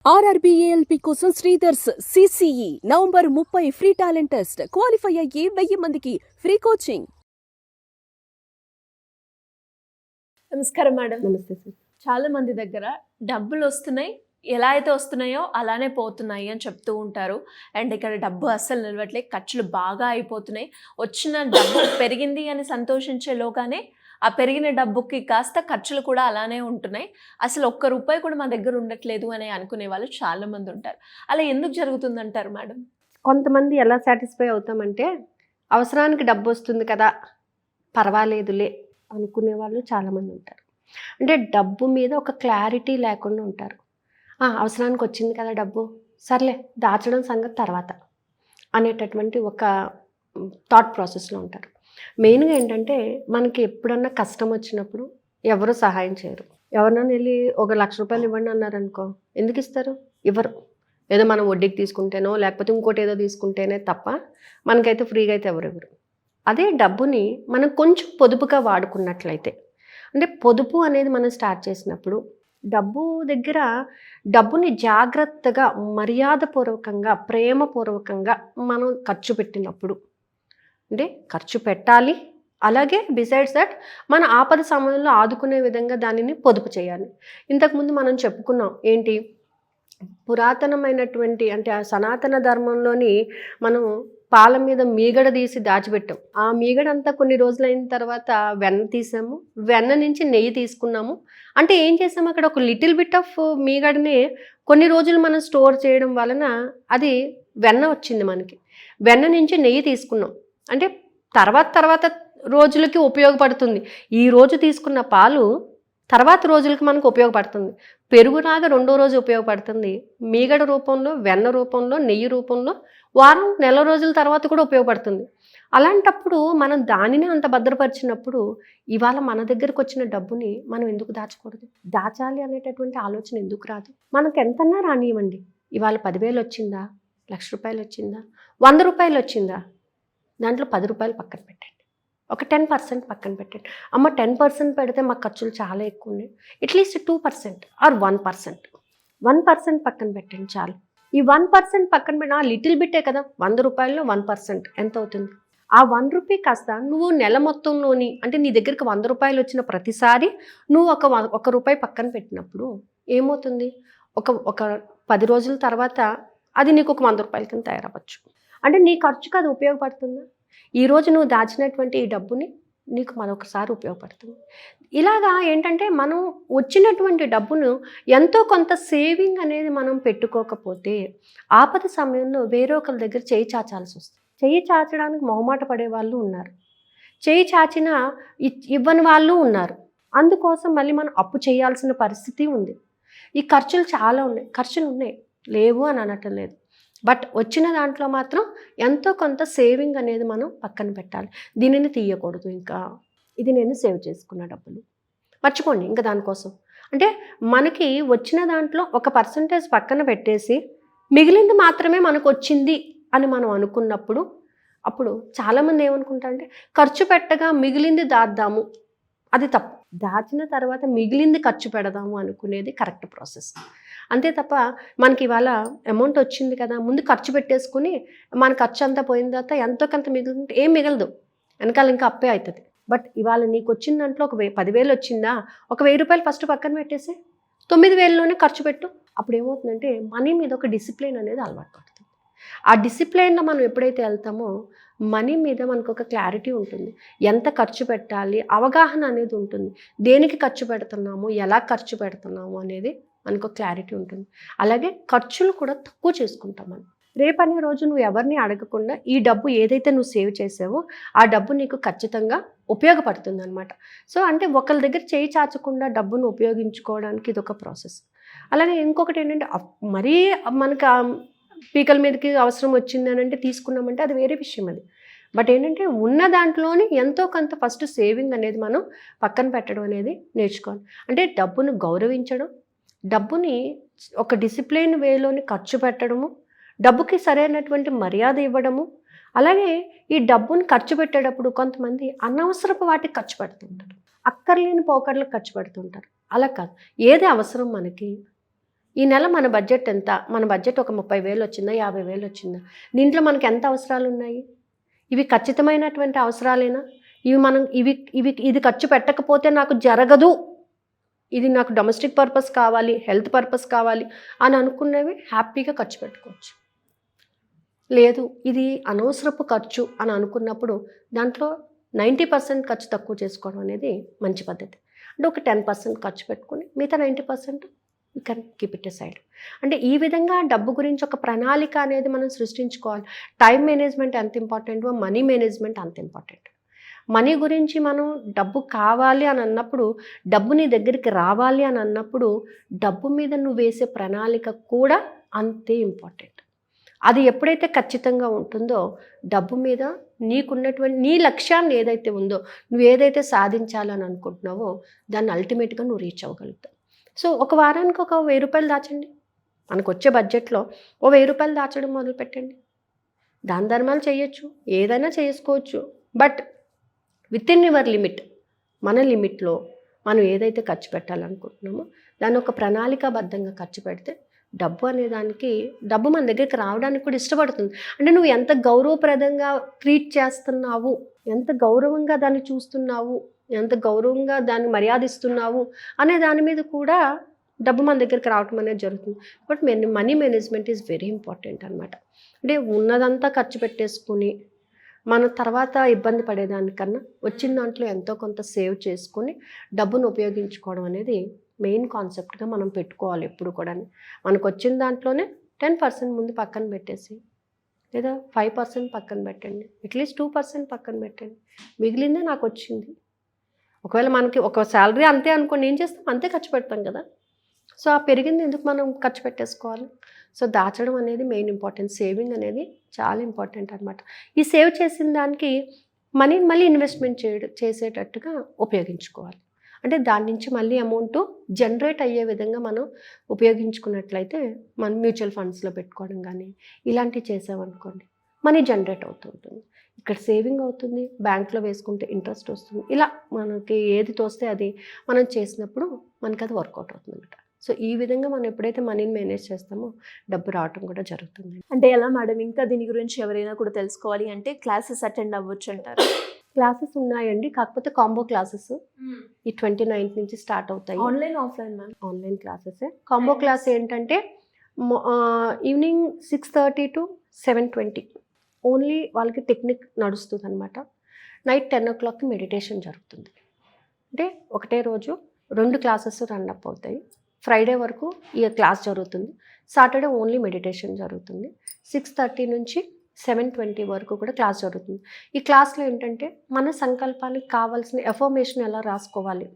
ఆర్ఆర్బీఏఎల్పీ కోసం Sridhar's CCE November 30 free talent test. Qualify అయ్యి 1000 మందికి ఫ్రీ కోచింగ్. నమస్కారం మేడం. నమస్తే సార్. చాలా మంది దగ్గర డబ్బులు వస్తున్నాయి, ఎలా అయితే వస్తున్నాయో అలానే పోతున్నాయి అని చెప్తూ ఉంటారు. అండ్ ఇక్కడ డబ్బు అస్సలు నిలవట్లేదు, ఖర్చులు బాగా అయిపోతున్నాయి. వచ్చిన డబ్బు పెరిగింది అని సంతోషించేలోగానే ఆ పెరిగిన డబ్బుకి కాస్త ఖర్చులు కూడా అలానే ఉంటున్నాయి. అసలు ఒక్క రూపాయి కూడా మా దగ్గర ఉండట్లేదు అని అనుకునే వాళ్ళు చాలామంది ఉంటారు. అలా ఎందుకు జరుగుతుందంటారు మేడం? కొంతమంది ఎలా సాటిస్ఫై అవుతామంటే, అవసరానికి డబ్బు వస్తుంది కదా, పర్వాలేదులే అనుకునే వాళ్ళు చాలామంది ఉంటారు. అంటే డబ్బు మీద ఒక క్లారిటీ లేకుండా ఉంటారు. అవసరానికి వచ్చింది కదా డబ్బు, సర్లే దాచడం సంగతి తర్వాత అనేటటువంటి ఒక థాట్ ప్రాసెస్లో ఉంటారు. మెయిన్గా ఏంటంటే, మనకి ఎప్పుడన్నా కష్టం వచ్చినప్పుడు ఎవరు సహాయం చేయరు. ఎవరినైనా వెళ్ళి ఒక ₹1,00,000 ఇవ్వండి అన్నారనుకో, ఎందుకు ఇస్తారు? ఇవ్వరు. ఏదో మనం వడ్డీకి తీసుకుంటేనో లేకపోతే ఇంకోటి ఏదో తీసుకుంటేనే తప్ప మనకైతే ఫ్రీగా అయితే ఎవరెవరు. అదే డబ్బుని మనం కొంచెం పొదుపుగా వాడుకున్నట్లయితే, అంటే పొదుపు అనేది మనం స్టార్ట్ చేసినప్పుడు డబ్బు దగ్గర డబ్బుని జాగ్రత్తగా, మర్యాదపూర్వకంగా, ప్రేమపూర్వకంగా మనం ఖర్చు పెట్టినప్పుడు, అంటే ఖర్చు పెట్టాలి, అలాగే బిసైడ్స్ దట్ మన ఆపద సమయంలో ఆదుకునే విధంగా దానిని పొదుపు చేయాలి. ఇంతకుముందు మనం చెప్పుకున్నాం ఏంటి, పురాతనమైనటువంటి అంటే ఆ సనాతన ధర్మంలోని మనం పాల మీద మీగడ తీసి దాచిపెట్టాం. ఆ మీగడ అంతా కొన్ని రోజులైన తర్వాత వెన్న తీసాము, వెన్న నుంచి నెయ్యి తీసుకున్నాము. అంటే ఏం చేసాము, అక్కడ ఒక లిటిల్ బిట్ ఆఫ్ మీగడని కొన్ని రోజులు మనం స్టోర్ చేయడం వలన అది వెన్న వచ్చింది మనకి. వెన్న నుంచి నెయ్యి తీసుకున్నాం, అంటే తర్వాత రోజులకి ఉపయోగపడుతుంది. ఈ రోజు తీసుకున్న పాలు తర్వాత రోజులకి మనకు ఉపయోగపడుతుంది. పెరుగులాగా రెండో రోజు ఉపయోగపడుతుంది. మీగడ రూపంలో, వెన్న రూపంలో, నెయ్యి రూపంలో వారం, నెల రోజుల తర్వాత కూడా ఉపయోగపడుతుంది. అలాంటప్పుడు మనం దానిని అంత భద్రపరిచినప్పుడు ఇవాళ మన దగ్గరకు వచ్చిన డబ్బుని మనం ఎందుకు దాచకూడదు? దాచాలి అనేటటువంటి ఆలోచన ఎందుకు రాదు? మనకు ఎంతన్నా రానివ్వండి, ఇవాళ 10,000 వచ్చిందా, ₹1,00,000 వచ్చిందా, ₹100 వచ్చిందా, దాంట్లో ₹10 పక్కన పెట్టండి, ఒక 10% పక్కన పెట్టండి. 10% పెడితే మా ఖర్చులు చాలా ఎక్కువ ఉన్నాయి, అట్లీస్ట్ 2% ఆర్ 1% పక్కన పెట్టండి చాలు. ఈ 1% పక్కన పెట్టిన లిటిల్ బిట్టే కదా, ₹100లో 1% ఎంత అవుతుంది? ఆ ₹1 కాస్త నువ్వు నెల మొత్తంలోని, అంటే నీ దగ్గరికి ₹100 వచ్చిన ప్రతిసారి నువ్వు ఒక రూపాయి పక్కన పెట్టినప్పుడు ఏమవుతుంది, ఒక 10 రోజుల తర్వాత అది నీకు ఒక ₹100 కింద తయారవ్వచ్చు. అంటే నీ ఖర్చుకు అది ఉపయోగపడుతుందా? ఈరోజు నువ్వు దాచినటువంటి ఈ డబ్బుని నీకు మరొకసారి ఉపయోగపడుతుంది. ఇలాగా ఏంటంటే, మనం వచ్చినటువంటి డబ్బును ఎంతో కొంత సేవింగ్ అనేది మనం పెట్టుకోకపోతే ఆపద సమయంలో వేరే ఒకరి దగ్గర చేయి చాచాల్సి వస్తుంది. చేయి చాచడానికి మొహమాట పడే వాళ్ళు ఉన్నారు, చేయి చాచినా ఇవ్వని వాళ్ళు ఉన్నారు. అందుకోసం మళ్ళీ మనం అప్పు చేయాల్సిన పరిస్థితి ఉంది. ఈ ఖర్చులు చాలా ఉన్నాయి, ఖర్చులు ఉన్నాయి, లేవు అని అనటం లేదు. బట్ వచ్చిన దాంట్లో మాత్రం ఎంతో కొంత సేవింగ్ అనేది మనం పక్కన పెట్టాలి. దీనిని తీయకూడదు. ఇంకా ఇది నేను సేవ్ చేసుకున్న డబ్బులు మర్చిపోండి ఇంకా దానికోసం. అంటే మనకి వచ్చిన దాంట్లో ఒక పర్సంటేజ్ పక్కన పెట్టేసి మిగిలింది మాత్రమే మనకు వచ్చింది అని మనం అనుకున్నప్పుడు, అప్పుడు చాలామంది ఏమనుకుంటారంటే, ఖర్చు పెట్టగా మిగిలింది దాద్దాము, అది తప్పు. దాచిన తర్వాత మిగిలింది ఖర్చు పెడదాము అనుకునేది కరెక్ట్ ప్రాసెస్. అంతే తప్ప మనకి ఇవాళ అమౌంట్ వచ్చింది కదా, ముందు ఖర్చు పెట్టేసుకుని మన ఖర్చు అంతా పోయిన తర్వాత ఎంతో కొంత మిగిలింటే ఏం మిగలదు, వెనకాల ఇంకా అప్పే అవుతుంది. బట్ ఇవాళ నీకు వచ్చిన దాంట్లో ఒక 10,000 వచ్చిందా, ఒక ₹1,000 ఫస్ట్ పక్కన పెట్టేసి 9,000లోనే ఖర్చు పెట్టు. అప్పుడు ఏమవుతుందంటే, మనీ మీద ఒక డిసిప్లిన్ అనేది అలవాటు పడుతుంది. ఆ డిసిప్లిన్లో మనం ఎప్పుడైతే వెళ్తామో మనీ మీద మనకు ఒక క్లారిటీ ఉంటుంది, ఎంత ఖర్చు పెట్టాలి, అవగాహన అనేది ఉంటుంది, దేనికి ఖర్చు పెడుతున్నాము, ఎలా ఖర్చు పెడుతున్నాము అనేది మనకు క్లారిటీ ఉంటుంది. అలాగే ఖర్చులు కూడా తక్కువ చేసుకుంటాం మనం. రేపనే రోజు నువ్వు ఎవరిని అడగకుండా ఈ డబ్బు ఏదైతే నువ్వు సేవ్ చేసావో ఆ డబ్బు నీకు ఖచ్చితంగా ఉపయోగపడుతుంది అనమాట. సో అంటే ఒకరి దగ్గర చేయి చాచకుండా డబ్బును ఉపయోగించుకోవడానికి ఇది ఒక ప్రాసెస్. అలాగే ఇంకొకటి ఏంటంటే, మరీ మనకు పీకల మీదకి అవసరం వచ్చింది అని అంటే తీసుకున్నామంటే అది వేరే విషయం అది. బట్ ఏంటంటే, ఉన్న దాంట్లోని ఎంతో కొంత ఫస్ట్ సేవింగ్ అనేది మనం పక్కన పెట్టడం అనేది నేర్చుకోవాలి. అంటే డబ్బును గౌరవించడం, డబ్బుని ఒక డిసిప్లిన్ వేలోని ఖర్చు పెట్టడము, డబ్బుకి సరైనటువంటి మర్యాద ఇవ్వడము. అలాగే ఈ డబ్బుని ఖర్చు పెట్టేటప్పుడు కొంతమంది అనవసరపు వాటికి ఖర్చు పెడుతుంటారు, అక్కర్లేని పోకడలకు ఖర్చు పెడుతుంటారు. అలా కాదు, ఏది అవసరం మనకి ఈ నెల మన బడ్జెట్ ఎంత, మన బడ్జెట్ ఒక 30,000 వచ్చిందా, 50,000 వచ్చిందా, దీంట్లో మనకి ఎంత అవసరాలు ఉన్నాయి, ఇవి ఖచ్చితమైనటువంటి అవసరాలేనా, ఇది ఖర్చు పెట్టకపోతే నాకు జరగదు, ఇది నాకు డొమెస్టిక్ పర్పస్ కావాలి, హెల్త్ పర్పస్ కావాలి అని అనుకున్నవి హ్యాపీగా ఖర్చు పెట్టుకోవచ్చు. లేదు ఇది అనవసరపు ఖర్చు అని అనుకున్నప్పుడు దాంట్లో 90% ఖర్చు తక్కువ చేసుకోవడం అనేది మంచి పద్ధతి. అంటే ఒక 10% ఖర్చు పెట్టుకుని మిగతా 90% you can keep it side. అంటే ఈ విధంగా డబ్బు గురించి ఒక ప్రణాళిక అనేది మనం సృష్టించుకోవాలి. టైం మేనేజ్మెంట్ ఎంత ఇంపార్టెంటో మనీ మేనేజ్మెంట్ అంత ఇంపార్టెంట్. మనీ గురించి మనం డబ్బు కావాలి అని అన్నప్పుడు, డబ్బు నీ దగ్గరికి రావాలి అని అన్నప్పుడు డబ్బు మీద నువ్వు వేసే ప్రణాళిక కూడా అంతే ఇంపార్టెంట్. అది ఎప్పుడైతే ఖచ్చితంగా ఉంటుందో డబ్బు మీద నీకున్నటువంటి నీ లక్ష్యాన్ని ఏదైతే ఉందో, నువ్వు ఏదైతే సాధించాలని అనుకుంటున్నావో దాన్ని అల్టిమేట్గా నువ్వు రీచ్ అవ్వగలుగుతావు. సో ఒక వారానికి ఒక 1,000 రూపాయలు దాచండి. మనకు వచ్చే బడ్జెట్లో ఓ 1,000 రూపాయలు దాచడం మొదలు పెట్టండి. దాన ధర్మాలు చేయొచ్చు, ఏదైనా చేసుకోవచ్చు, but with in your limit. మన లిమిట్లో మనం ఏదైతే ఖర్చు పెట్టాలనుకుంటున్నామో దాన్ని ఒక ప్రణాళికాబద్ధంగా ఖర్చు పెడితే డబ్బు అనే దానికి, డబ్బు మన దగ్గరికి రావడానికి కూడా ఇష్టపడుతుంది. అంటే నువ్వు ఎంత గౌరవప్రదంగా ట్రీట్ చేస్తున్నావు, ఎంత గౌరవంగా దాన్ని చూస్తున్నావు, ఎంత గౌరవంగా దాన్ని మర్యాదిస్తున్నావు అనే దాని మీద కూడా డబ్బు మన దగ్గరికి రావటం అనేది జరుగుతుంది. But money management is very important అనమాట. అంటే ఉన్నదంతా ఖర్చు పెట్టేసుకుని మన తర్వాత ఇబ్బంది పడేదానికన్నా వచ్చిన దాంట్లో ఎంతో కొంత సేవ్ చేసుకొని డబ్బును ఉపయోగించుకోవడం అనేది మెయిన్ కాన్సెప్ట్గా మనం పెట్టుకోవాలి ఎప్పుడు కూడా. మనకు వచ్చిన దాంట్లోనే 10% ముందు పక్కన పెట్టేసి, లేదా 5% పక్కన పెట్టండి, అట్లీస్ట్ 2% పక్కన పెట్టండి, మిగిలిందే నాకు వచ్చింది. ఒకవేళ మనకి ఒక శాలరీ అంతే అనుకోండి, ఏం చేస్తాం, అంతే ఖర్చు పెడతాం కదా. సో ఆ పెరిగింది ఎందుకు మనం ఖర్చు పెట్టేసుకోవాలి. సో దాచడం అనేది మెయిన్ ఇంపార్టెంట్. సేవింగ్ అనేది చాలా ఇంపార్టెంట్ అనమాట. ఈ సేవ్ చేసిన దానికి మనీని మళ్ళీ ఇన్వెస్ట్మెంట్ చేసేటట్టుగా ఉపయోగించుకోవాలి. అంటే దాని నుంచి మళ్ళీ అమౌంట్ జనరేట్ అయ్యే విధంగా మనం ఉపయోగించుకున్నట్లయితే, మనం మ్యూచువల్ ఫండ్స్లో పెట్టుకోవడం కానీ ఇలాంటివి చేసామనుకోండి, మనీ జనరేట్ అవుతుంటుంది. ఇక్కడ సేవింగ్ అవుతుంది, బ్యాంక్లో వేసుకుంటే ఇంట్రెస్ట్ వస్తుంది. ఇలా మనకి ఏది తోస్తే అది మనం చేసినప్పుడు మనకి అది వర్కౌట్ అవుతుంది అనమాట. సో ఈ విధంగా మనం ఎప్పుడైతే మనీని మేనేజ్ చేస్తామో డబ్బు రావటం కూడా జరుగుతుంది. అంటే ఎలా మేడం, ఇంకా దీని గురించి ఎవరైనా కూడా తెలుసుకోవాలి అంటే క్లాసెస్ అటెండ్ అవ్వచ్చు అంటారు? క్లాసెస్ ఉన్నాయండి, కాకపోతే కాంబో క్లాసెస్ ఈ 29th నుంచి స్టార్ట్ అవుతాయి. Online offline ma'am? Online classes. Combo class ఏంటంటే ఈవినింగ్ 6:30 to 7:20 ఓన్లీ వాళ్ళకి టెక్నిక్ నడుస్తుంది అనమాట. నైట్ 10 o'clockకి మెడిటేషన్ జరుగుతుంది. అంటే ఒకటే రోజు 2 క్లాసెస్ రన్ అప్ అవుతాయి. ఫ్రైడే వరకు ఈ క్లాస్ జరుగుతుంది, సాటర్డే ఓన్లీ మెడిటేషన్ జరుగుతుంది. 6:30 నుంచి 7:20 వరకు కూడా క్లాస్ జరుగుతుంది. ఈ క్లాస్లో ఏంటంటే మన సంకల్పానికి కావాల్సిన ఎఫర్మేషన్ ఎలా రాసుకోవాలి,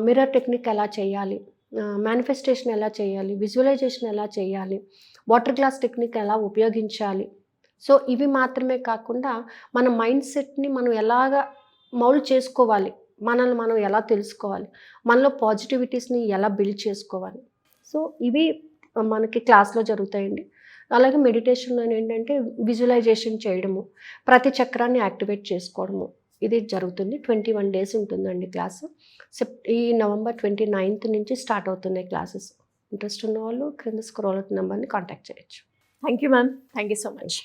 మిర్రర్ టెక్నిక్ ఎలా చేయాలి, మేనిఫెస్టేషన్ ఎలా చేయాలి, విజువలైజేషన్ ఎలా చేయాలి, వాటర్ గ్లాస్ టెక్నిక్ ఎలా ఉపయోగించాలి. సో ఇవి మాత్రమే కాకుండా మన మైండ్ సెట్ని మనం ఎలాగ మౌల్డ్ చేసుకోవాలి, మనల్ని మనం ఎలా తెలుసుకోవాలి, మనలో పాజిటివిటీస్ని ఎలా బిల్డ్ చేసుకోవాలి. సో ఇవి మనకి క్లాస్లో జరుగుతాయండి. అలాగే మెడిటేషన్లో ఏంటంటే విజువలైజేషన్ చేయడము, ప్రతి చక్రాన్ని యాక్టివేట్ చేసుకోవడము, ఇది జరుగుతుంది. 21 days ఉంటుందండి క్లాసు. ఈ November 29th నుంచి స్టార్ట్ అవుతున్నాయి క్లాసెస్. ఇంట్రెస్ట్ ఉన్న వాళ్ళు క్రింద స్క్రోల్ అవుతున్న నెంబర్ని కాంటాక్ట్ చేయొచ్చు. Thank you ma'am, thank you so much.